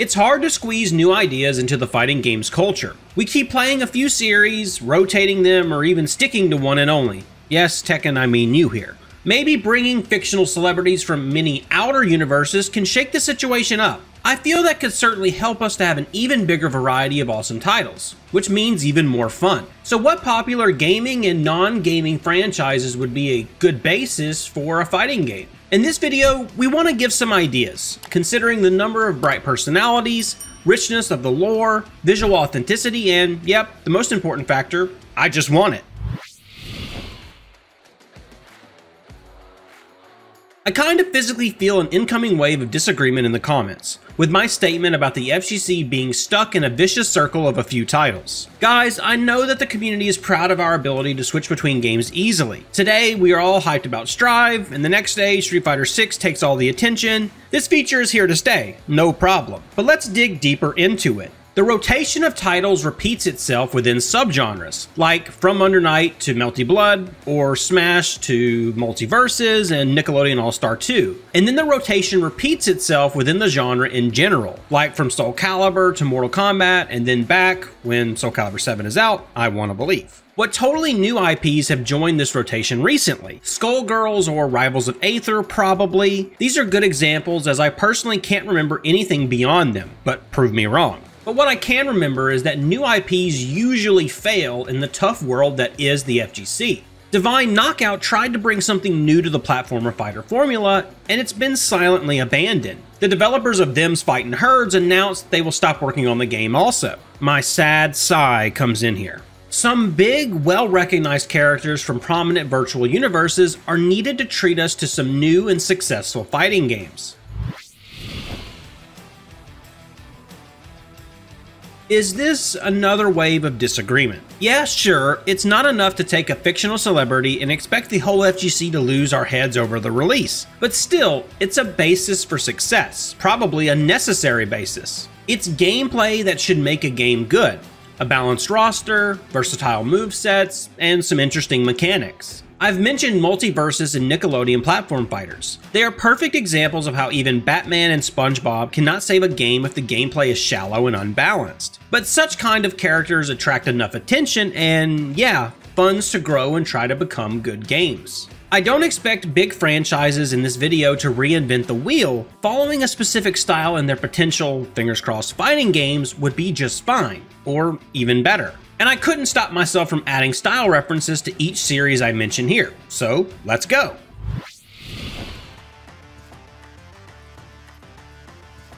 It's hard to squeeze new ideas into the fighting games culture. We keep playing a few series, rotating them, or even sticking to one and only. Yes, Tekken, I mean you here. Maybe bringing fictional celebrities from many outer universes can shake the situation up. I feel that could certainly help us to have an even bigger variety of awesome titles, which means even more fun. So what popular gaming and non-gaming franchises would be a good basis for a fighting game? In this video, we want to give some ideas, considering the number of bright personalities, richness of the lore, visual authenticity, and yep, the most important factor, I just want it. I kind of physically feel an incoming wave of disagreement in the comments, with my statement about the FGC being stuck in a vicious circle of a few titles. Guys, I know that the community is proud of our ability to switch between games easily. Today, we are all hyped about Strive, and the next day, Street Fighter 6 takes all the attention. This feature is here to stay, no problem. But let's dig deeper into it. The rotation of titles repeats itself within subgenres, like From Under Night to Melty Blood, or Smash to Multiverses and Nickelodeon All-Star 2. And then the rotation repeats itself within the genre in general, like from Soul Calibur to Mortal Kombat, and then back when Soul Calibur 7 is out, I want to believe. What totally new IPs have joined this rotation recently? Skullgirls or Rivals of Aether, probably. These are good examples, as I personally can't remember anything beyond them, but prove me wrong. But what I can remember is that new IPs usually fail in the tough world that is the FGC. Divine Knockout tried to bring something new to the platformer fighter formula, and it's been silently abandoned. The developers of Them's Fightin' Herds announced they will stop working on the game also. My sad sigh comes in here. Some big, well-recognized characters from prominent virtual universes are needed to treat us to some new and successful fighting games. Is this another wave of disagreement? Yeah, sure, it's not enough to take a fictional celebrity and expect the whole FGC to lose our heads over the release. But still, it's a basis for success, probably a necessary basis. It's gameplay that should make a game good. A balanced roster, versatile movesets, and some interesting mechanics. I've mentioned Multiverses and Nickelodeon platform fighters. They are perfect examples of how even Batman and SpongeBob cannot save a game if the gameplay is shallow and unbalanced. But such kind of characters attract enough attention and, yeah, funds to grow and try to become good games. I don't expect big franchises in this video to reinvent the wheel. Following a specific style in their potential, fingers crossed, fighting games would be just fine, or even better. And I couldn't stop myself from adding style references to each series I mention here, so let's go.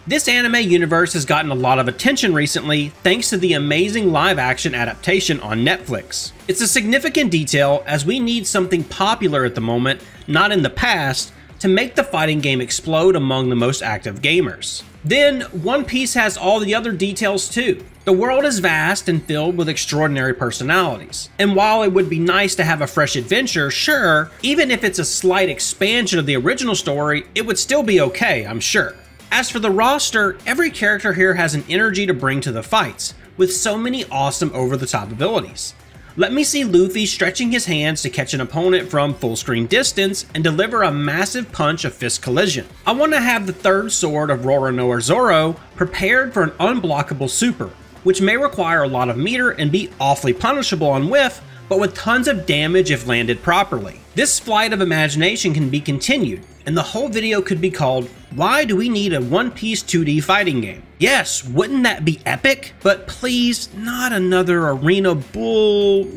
This anime universe has gotten a lot of attention recently thanks to the amazing live-action adaptation on Netflix. It's a significant detail as we need something popular at the moment, not in the past, to make the fighting game explode among the most active gamers. Then, One Piece has all the other details too. The world is vast and filled with extraordinary personalities. And while it would be nice to have a fresh adventure, sure, even if it's a slight expansion of the original story, it would still be okay, I'm sure. As for the roster, every character here has an energy to bring to the fights, with so many awesome over-the-top abilities. Let me see Luffy stretching his hands to catch an opponent from full screen distance and deliver a massive punch of fist collision. I want to have the third sword of Roronoa Zoro prepared for an unblockable super, which may require a lot of meter and be awfully punishable on whiff, but with tons of damage if landed properly. This flight of imagination can be continued, and the whole video could be called, "Why do we need a One Piece 2D fighting game?" Yes, wouldn't that be epic? But please, not another arena bull,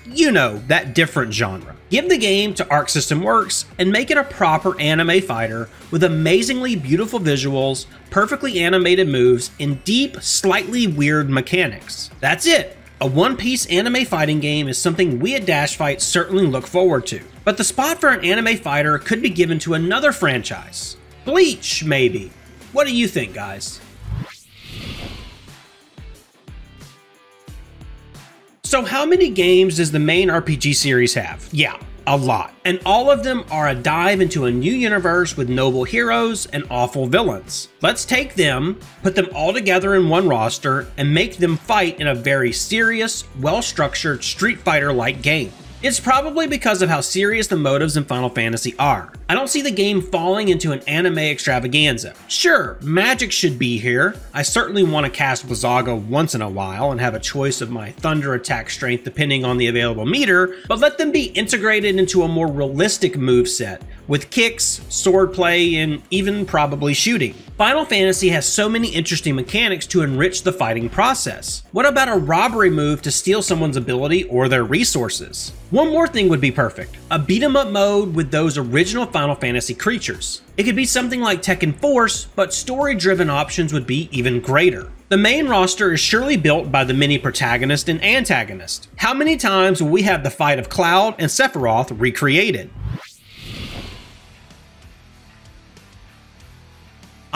you know, that different genre. Give the game to Arc System Works and make it a proper anime fighter with amazingly beautiful visuals, perfectly animated moves, and deep, slightly weird mechanics. That's it. A One Piece anime fighting game is something we at DashFight certainly look forward to. But the spot for an anime fighter could be given to another franchise. Bleach, maybe. What do you think, guys? So how many games does the main RPG series have? Yeah, a lot. And all of them are a dive into a new universe with noble heroes and awful villains. Let's take them, put them all together in one roster, and make them fight in a very serious, well-structured Street Fighter-like game. It's probably because of how serious the motives in Final Fantasy are. I don't see the game falling into an anime extravaganza. Sure, magic should be here. I certainly want to cast Blizzaga once in a while and have a choice of my thunder attack strength depending on the available meter, but let them be integrated into a more realistic moveset with kicks, swordplay, and even probably shooting. Final Fantasy has so many interesting mechanics to enrich the fighting process. What about a robbery move to steal someone's ability or their resources? One more thing would be perfect, a beat 'em up mode with those original Final Fantasy creatures. It could be something like Tekken Force, but story-driven options would be even greater. The main roster is surely built by the many protagonists and antagonists. How many times will we have the fight of Cloud and Sephiroth recreated?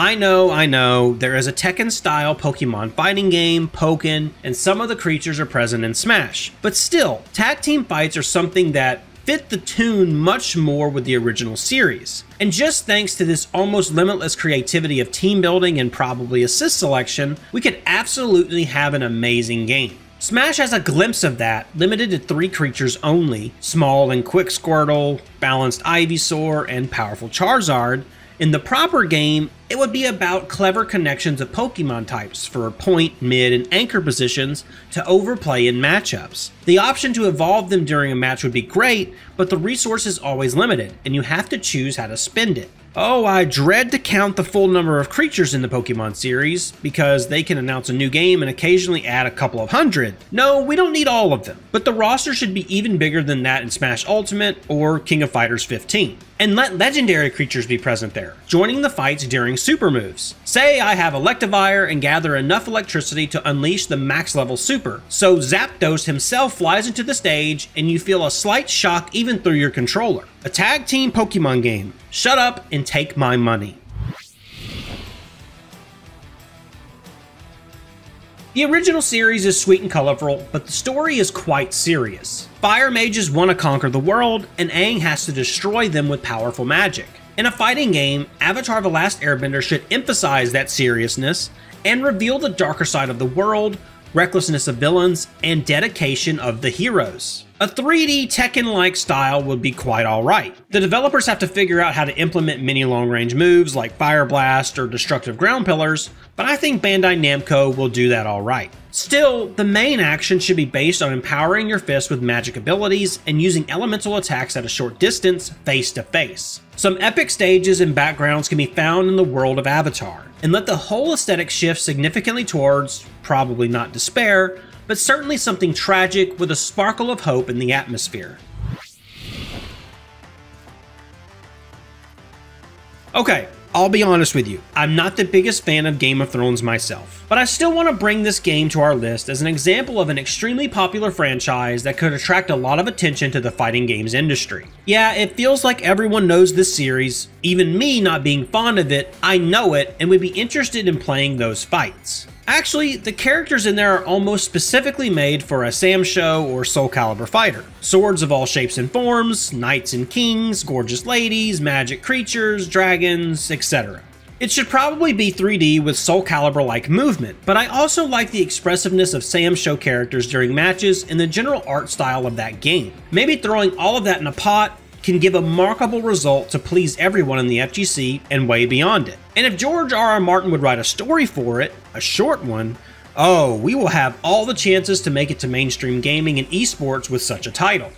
I know, there is a Tekken-style Pokemon fighting game, Pokken, and some of the creatures are present in Smash. But still, tag team fights are something that fit the tune much more with the original series. And just thanks to this almost limitless creativity of team building and probably assist selection, we could absolutely have an amazing game. Smash has a glimpse of that, limited to 3 creatures only, Small and Quick Squirtle, Balanced Ivysaur, and Powerful Charizard. In the proper game, it would be about clever connections of Pokemon types for point, mid, and anchor positions to overplay in matchups. The option to evolve them during a match would be great, but the resource is always limited, and you have to choose how to spend it. Oh, I dread to count the full number of creatures in the Pokemon series, because they can announce a new game and occasionally add a couple of hundred. No, we don't need all of them, but the roster should be even bigger than that in Smash Ultimate or King of Fighters 15. And let legendary creatures be present there, joining the fights during super moves. Say I have Electivire and gather enough electricity to unleash the max level super, so Zapdos himself flies into the stage and you feel a slight shock even through your controller. A tag team Pokemon game. Shut up and take my money. The original series is sweet and colorful, but the story is quite serious. Fire mages want to conquer the world, and Aang has to destroy them with powerful magic. In a fighting game, Avatar: The Last Airbender should emphasize that seriousness and reveal the darker side of the world, recklessness of villains, and dedication of the heroes. A 3D Tekken-like style would be quite alright. The developers have to figure out how to implement many long-range moves like Fire Blast or Destructive Ground Pillars, but I think Bandai Namco will do that alright. Still, the main action should be based on empowering your fist with magic abilities and using elemental attacks at a short distance, face to face. Some epic stages and backgrounds can be found in the world of Avatar, and let the whole aesthetic shift significantly towards, probably not despair, but certainly something tragic with a sparkle of hope in the atmosphere. Okay, I'll be honest with you, I'm not the biggest fan of Game of Thrones myself, but I still want to bring this game to our list as an example of an extremely popular franchise that could attract a lot of attention to the fighting games industry. Yeah, it feels like everyone knows this series, even me not being fond of it, I know it and would be interested in playing those fights. Actually, the characters in there are almost specifically made for a Sam Show or Soul Calibur fighter. Swords of all shapes and forms, knights and kings, gorgeous ladies, magic creatures, dragons, etc. It should probably be 3D with Soul Calibur-like movement, but I also like the expressiveness of Sam Show characters during matches and the general art style of that game. Maybe throwing all of that in a pot can give a remarkable result to please everyone in the FGC and way beyond it. And if George R.R. Martin would write a story for it, a short one, oh, we will have all the chances to make it to mainstream gaming and esports with such a title.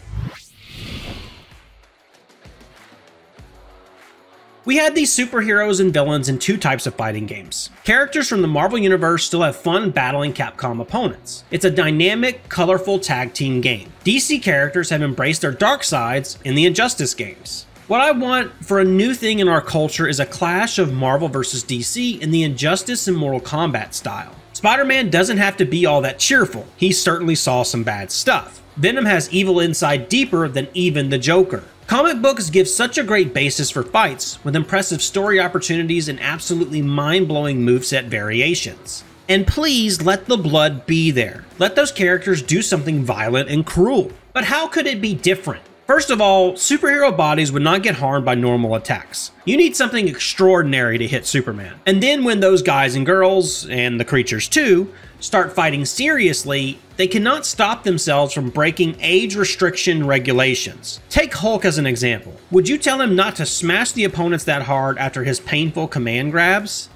We had these superheroes and villains in 2 types of fighting games. Characters from the Marvel Universe still have fun battling Capcom opponents. It's a dynamic, colorful tag team game. DC characters have embraced their dark sides in the Injustice games. What I want for a new thing in our culture is a clash of Marvel vs. DC in the Injustice and Mortal Kombat style. Spider-Man doesn't have to be all that cheerful. He certainly saw some bad stuff. Venom has evil inside deeper than even the Joker. Comic books give such a great basis for fights, with impressive story opportunities and absolutely mind-blowing moveset variations. And please let the blood be there. Let those characters do something violent and cruel. But how could it be different? First of all, superhero bodies would not get harmed by normal attacks. You need something extraordinary to hit Superman. And then when those guys and girls, and the creatures too, start fighting seriously, they cannot stop themselves from breaking age restriction regulations. Take Hulk as an example. Would you tell him not to smash the opponents that hard after his painful command grabs?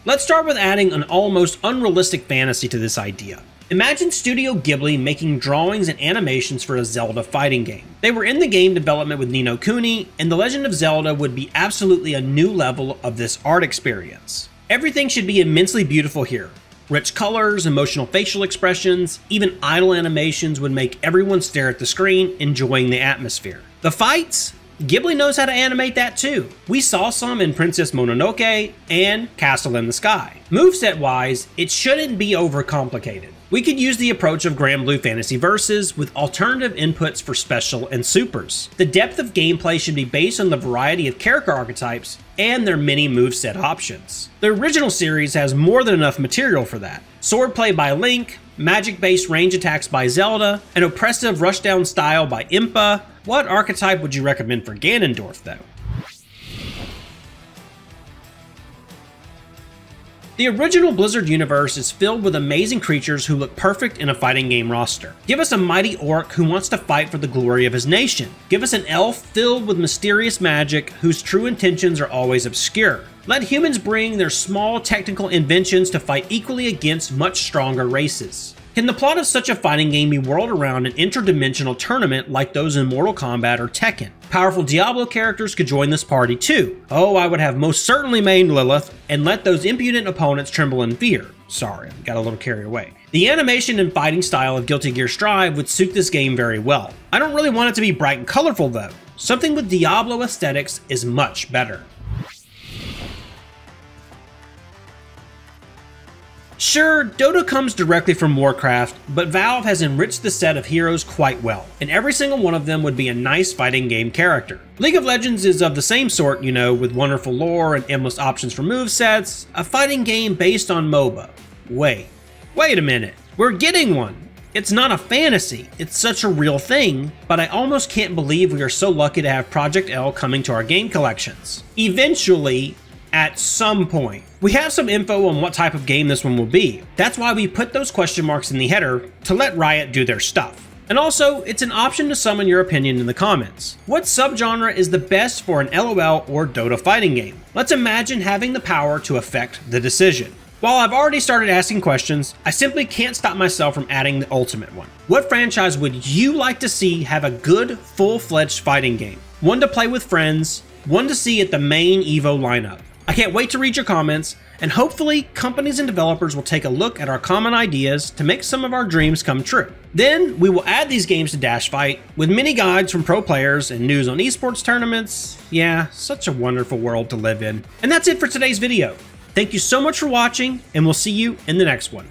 Let's start with adding an almost unrealistic fantasy to this idea. Imagine Studio Ghibli making drawings and animations for a Zelda fighting game. They were in the game development with Ni no Kuni, and The Legend of Zelda would be absolutely a new level of this art experience. Everything should be immensely beautiful here. Rich colors, emotional facial expressions, even idle animations would make everyone stare at the screen, enjoying the atmosphere. The fights? Ghibli knows how to animate that too. We saw some in Princess Mononoke and Castle in the Sky. Moveset wise, it shouldn't be overcomplicated. We could use the approach of Grand Blue Fantasy Versus with alternative inputs for special and supers. The depth of gameplay should be based on the variety of character archetypes and their many moveset options. The original series has more than enough material for that. Swordplay by Link, magic-based range attacks by Zelda, an oppressive rushdown style by Impa. What archetype would you recommend for Ganondorf though? The original Blizzard universe is filled with amazing creatures who look perfect in a fighting game roster. Give us a mighty orc who wants to fight for the glory of his nation. Give us an elf filled with mysterious magic whose true intentions are always obscure. Let humans bring their small technical inventions to fight equally against much stronger races. Can the plot of such a fighting game be whirled around an interdimensional tournament like those in Mortal Kombat or Tekken? Powerful Diablo characters could join this party too. Oh, I would have most certainly mained Lilith and let those impudent opponents tremble in fear. Sorry, I got a little carried away. The animation and fighting style of Guilty Gear Strive would suit this game very well. I don't really want it to be bright and colorful though. Something with Diablo aesthetics is much better. Sure, Dota comes directly from Warcraft, but Valve has enriched the set of heroes quite well, and every single one of them would be a nice fighting game character. League of Legends is of the same sort, you know, with wonderful lore and endless options for movesets, a fighting game based on MOBA. Wait a minute, we're getting one! It's not a fantasy, it's such a real thing, but I almost can't believe we are so lucky to have Project L coming to our game collections. Eventually, at some point. We have some info on what type of game this one will be. That's why we put those question marks in the header to let Riot do their stuff. And also, it's an option to summon your opinion in the comments. What subgenre is the best for an LOL or Dota fighting game? Let's imagine having the power to affect the decision. While I've already started asking questions, I simply can't stop myself from adding the ultimate one. What franchise would you like to see have a good, full-fledged fighting game? One to play with friends, one to see at the main EVO lineup. I can't wait to read your comments, and hopefully companies and developers will take a look at our common ideas to make some of our dreams come true. Then we will add these games to DashFight with mini guides from pro players and news on esports tournaments. Yeah, such a wonderful world to live in. And that's it for today's video. Thank you so much for watching, and we'll see you in the next one.